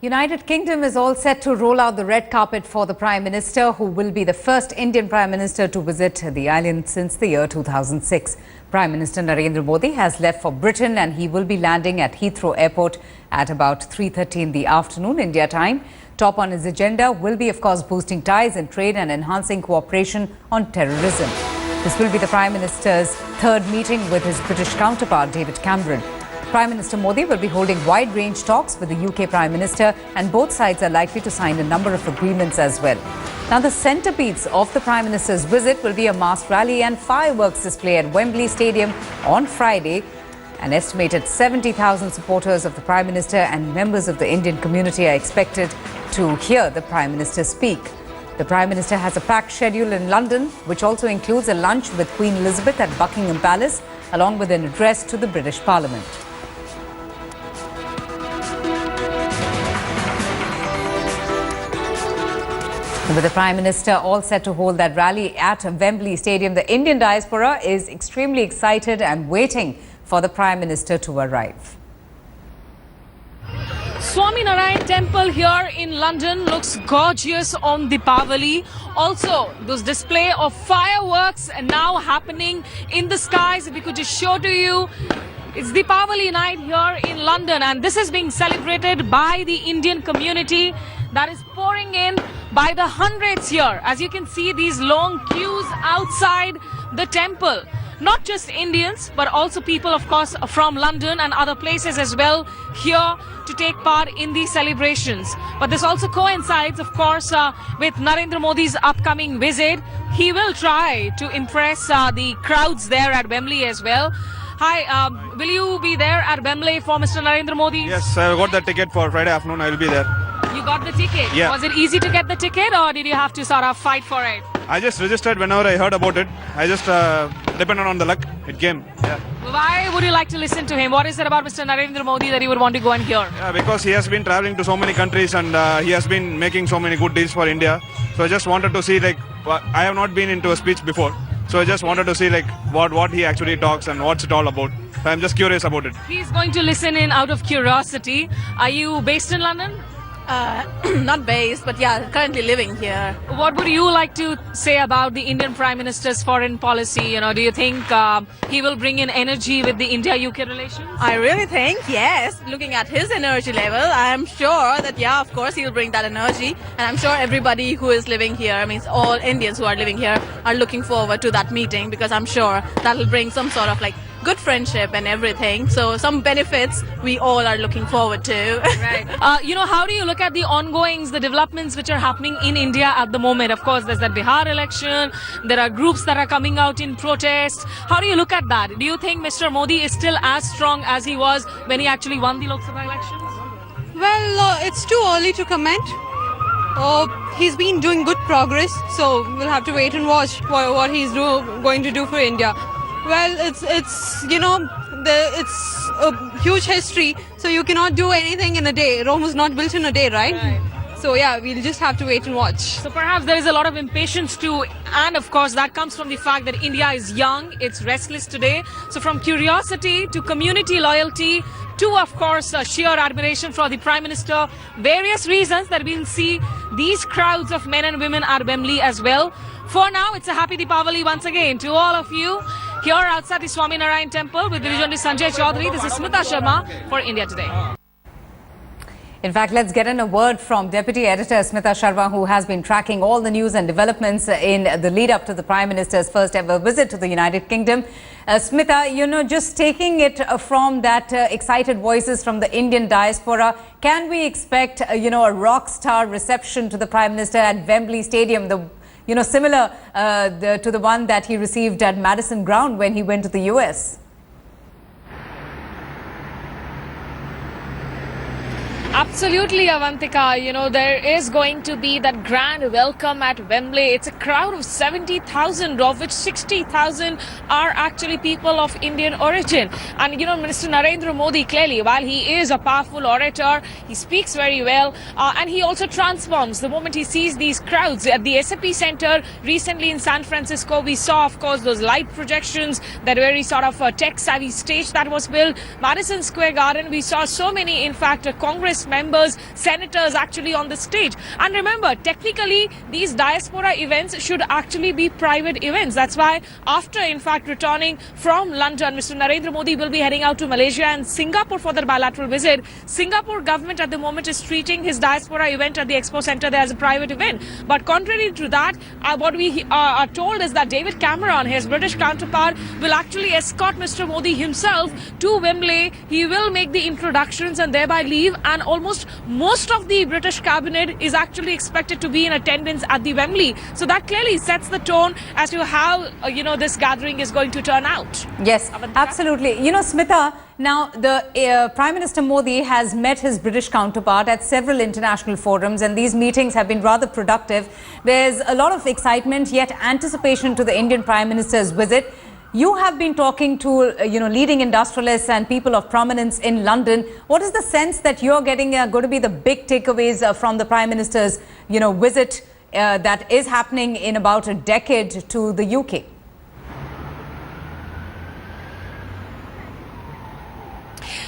United Kingdom is all set to roll out the red carpet for the Prime Minister, who will be the first Indian Prime Minister to visit the island since the year 2006. Prime Minister Narendra Modi has left for Britain and he will be landing at Heathrow Airport at about 3:30 in the afternoon India time. Top on his agenda will be, of course, boosting ties in trade and enhancing cooperation on terrorism. This will be the Prime Minister's third meeting with his British counterpart, David Cameron. Prime Minister Modi will be holding wide-range talks with the UK Prime Minister, and both sides are likely to sign a number of agreements as well. Now, the centrepiece of the Prime Minister's visit will be a masked rally and fireworks display at Wembley Stadium on Friday. An estimated 70,000 supporters of the Prime Minister and members of the Indian community are expected to hear the Prime Minister speak. The Prime Minister has a packed schedule in London, which also includes a lunch with Queen Elizabeth at Buckingham Palace, along with an address to the British Parliament. With the Prime Minister all set to hold that rally at Wembley Stadium, the Indian diaspora is extremely excited and waiting for the Prime Minister to arrive. Swaminarayan Temple here in London looks gorgeous on Deepavali. Also, those display of fireworks are now happening in the skies. If we could just show to you, it's Deepavali night here in London, and this is being celebrated by the Indian community that is pouring in by the hundreds here. As you can see, these long queues outside the temple. Not just Indians, but also people, of course, from London and other places as well here to take part in these celebrations. But this also coincides, of course, with Narendra Modi's upcoming visit. He will try to impress the crowds there at Wembley as well. Hi, will you be there at Wembley for Mr. Narendra Modi? Yes, I got the ticket for Friday afternoon. I will be there. You got the ticket? Yeah. Was it easy to get the ticket, or did you have to sort of fight for it? I just registered whenever I heard about it. I just depended on the luck. It came. Yeah. Why would you like to listen to him? What is it about Mr. Narendra Modi that you would want to go and hear? Yeah, because he has been traveling to so many countries and he has been making so many good deals for India. So I just wanted to see, like, I have not been into a speech before. So I just wanted to see, like, what he actually talks and what's it all about. So I'm just curious about it. He's going to listen in out of curiosity. Are you based in London? Not based, but yeah, currently living here. What would you like to say about the Indian Prime Minister's foreign policy? You know, do you think he will bring in energy with the India-UK relations? I really think, yes, looking at his energy level, I am sure that, yeah, of course, he'll bring that energy. And I'm sure everybody who is living here, I mean, all Indians who are living here are looking forward to that meeting, because I'm sure that'll bring some sort of like good friendship and everything. So some benefits we all are looking forward to. Right. You know, how do you look at the ongoings, the developments which are happening in India at the moment? Of course, there's that Bihar election. There are groups that are coming out in protest. How do you look at that? Do you think Mr. Modi is still as strong as he was when he actually won the Lok Sabha elections? Well, it's too early to comment. He's been doing good progress, so we'll have to wait and watch what he's going to do for India. Well, it's you know, it's a huge history, so you cannot do anything in a day. Rome was not built in a day, right? So yeah, we'll just have to wait and watch. So perhaps there is a lot of impatience too, and of course that comes from the fact that India is young, it's restless today. So from curiosity to community loyalty to, of course, sheer admiration for the Prime Minister, various reasons that we'll see these crowds of men and women at Wembley as well. For now, it's a happy Deepavali once again to all of you here outside the Swaminarayan Temple with Division Sanjay Chaudhary. This is Smita Sharma for India Today. In fact, let's get in a word from Deputy Editor Smita Sharma, who has been tracking all the news and developments in the lead up to the Prime Minister's first ever visit to the United Kingdom. Smita, you know, just taking it from that excited voices from the Indian diaspora, can we expect, you know, a rock star reception to the Prime Minister at Wembley Stadium, similar to the one that he received at Madison Ground when he went to the US? Absolutely, Avantika. You know, there is going to be that grand welcome at Wembley. It's a crowd of 70,000, of which 60,000 are actually people of Indian origin. And, you know, Mr. Narendra Modi, clearly, while he is a powerful orator, he speaks very well, and he also transforms the moment he sees these crowds. At the SAP Center recently in San Francisco, we saw, of course, those light projections, that very sort of tech-savvy stage that was built. Madison Square Garden, we saw so many, in fact, Congress Congress members, senators actually on the stage. And remember, technically, these diaspora events should actually be private events. That's why after, in fact, returning from London, Mr. Narendra Modi will be heading out to Malaysia and Singapore for their bilateral visit. Singapore government at the moment is treating his diaspora event at the Expo Centre there as a private event. But contrary to that, what we are told is that David Cameron, his British counterpart, will actually escort Mr. Modi himself to Wembley. He will make the introductions and thereby leave, and almost most of the British cabinet is actually expected to be in attendance at the Wembley. So that clearly sets the tone as to how this gathering is going to turn out. Yes, absolutely. Smita, now the Prime Minister Modi has met his British counterpart at several international forums, and these meetings have been rather productive. There's a lot of excitement, yet anticipation to the Indian Prime Minister's visit. You have been talking to, leading industrialists and people of prominence in London. What is the sense that you're getting going to be the big takeaways from the Prime Minister's, visit that is happening in about a decade to the UK?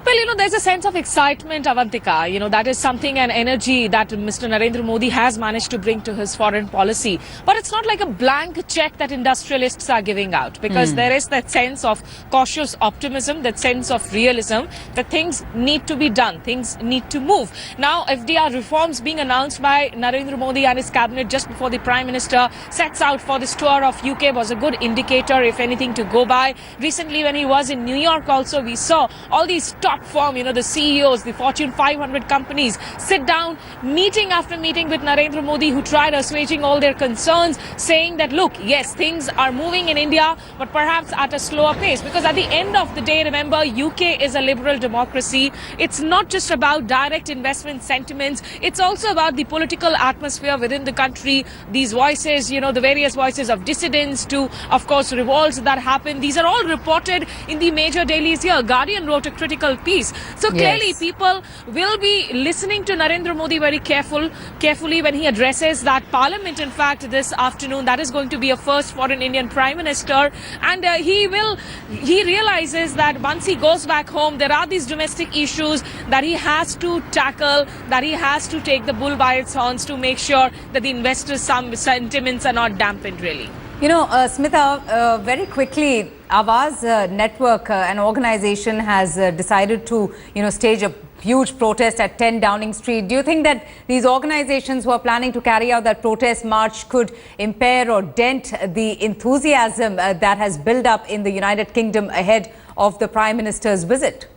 Well, there's a sense of excitement, Avantika. That is something, an energy that Mr. Narendra Modi has managed to bring to his foreign policy. But it's not like a blank check that industrialists are giving out, because there is that sense of cautious optimism, that sense of realism, that things need to be done, things need to move. Now, FDR reforms being announced by Narendra Modi and his cabinet just before the Prime Minister sets out for this tour of UK was a good indicator, if anything, to go by. Recently, when he was in New York also, we saw all these top firm, the CEOs, the Fortune 500 companies sit down meeting after meeting with Narendra Modi, who tried assuaging all their concerns, saying that, look, yes, things are moving in India, but perhaps at a slower pace. Because at the end of the day, remember, UK is a liberal democracy. It's not just about direct investment sentiments. It's also about the political atmosphere within the country. These voices, the various voices of dissidents to, of course, revolts that happen. These are all reported in the major dailies here. Guardian wrote a critical piece. So clearly people will be listening to Narendra Modi very carefully when he addresses that parliament, in fact, this afternoon. That is going to be a first for an Indian Prime Minister. And he realizes that once he goes back home, there are these domestic issues that he has to tackle, that he has to take the bull by its horns to make sure that the investors' sentiments are not dampened, really. Smita, very quickly, Awaz Network, an organization, has decided to, stage a huge protest at 10 Downing Street. Do you think that these organizations who are planning to carry out that protest march could impair or dent the enthusiasm that has built up in the United Kingdom ahead of the Prime Minister's visit?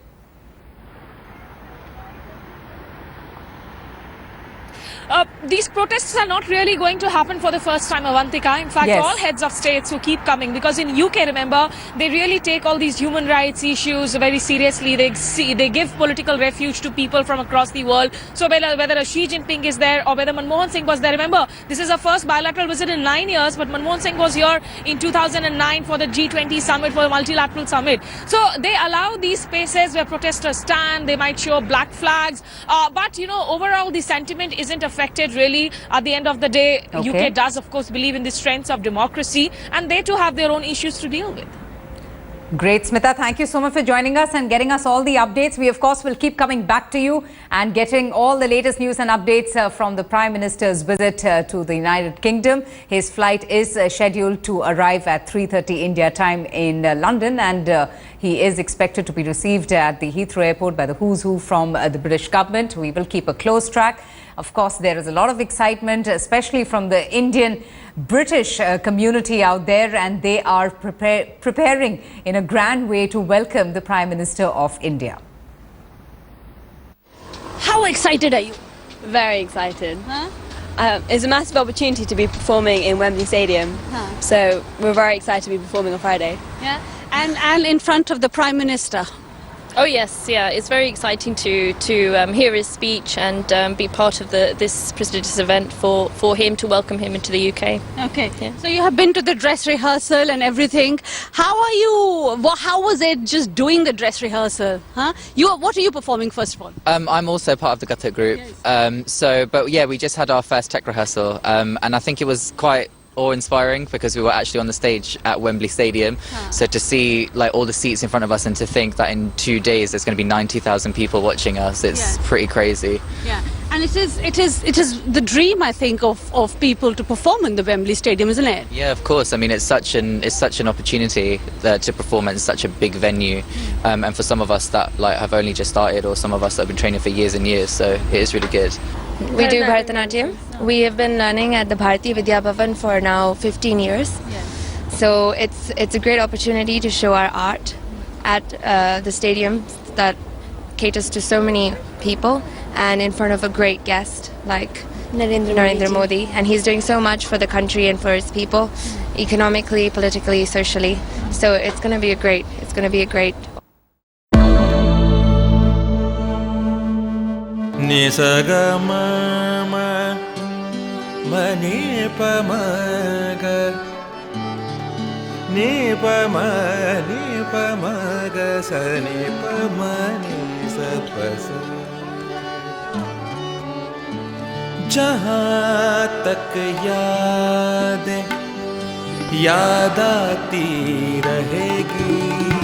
These protests are not really going to happen for the first time, Avantika. In fact, all heads of states who keep coming, because in UK, remember, they really take all these human rights issues very seriously. They give political refuge to people from across the world. So whether a Xi Jinping is there or whether Manmohan Singh was there, remember, this is a first bilateral visit in 9 years, but Manmohan Singh was here in 2009 for the G20 summit, for the multilateral summit. So they allow these spaces where protesters stand. They might show black flags. But, overall, the sentiment isn't affected, really. At the end of the day, UK does, of course, believe in the strengths of democracy, and they too have their own issues to deal with. Great, Smita. Thank you so much for joining us and getting us all the updates. We, of course, will keep coming back to you and getting all the latest news and updates from the Prime Minister's visit to the United Kingdom. His flight is scheduled to arrive at 3:30 India time in London, and he is expected to be received at the Heathrow Airport by the who's who from the British government. We will keep a close track. Of course, there is a lot of excitement, especially from the Indian British community out there, and they are preparing in a grand way to welcome the Prime Minister of India. How excited are you? Very excited. It's a massive opportunity to be performing in Wembley Stadium. So we're very excited to be performing on Friday. Yeah, and in front of the Prime Minister. Oh yes, yeah, it's very exciting to hear his speech and be part of this prestigious event for him, to welcome him into the UK. Okay, yeah. So you have been to the dress rehearsal and everything. How are you? How was it just doing the dress rehearsal? What are you performing first of all? I'm also part of the Gatak group. Yes. But yeah, we just had our first tech rehearsal, and I think it was quite awe-inspiring because we were actually on the stage at Wembley Stadium. So to see like all the seats in front of us and to think that in 2 days there's going to be 90,000 people watching us, it's pretty crazy. Yeah, and it is the dream, I think, of people to perform in the Wembley Stadium, isn't it? Yeah, of course. I mean, it's such an opportunity to perform in such a big venue, and for some of us that like have only just started, or some of us that have been training for years and years. So it is really good. We do Bharatanatyam. We have been learning at the Bharatiya Vidya Bhavan for now 15 years. So it's a great opportunity to show our art at the stadium that caters to so many people and in front of a great guest like Narendra Modi. And he's doing so much for the country and for his people, economically, politically, socially. So it's going to be a great. Nisagama manipamaga nipamaga sanipamani sapasa जहाँ तक याद आती रहेगी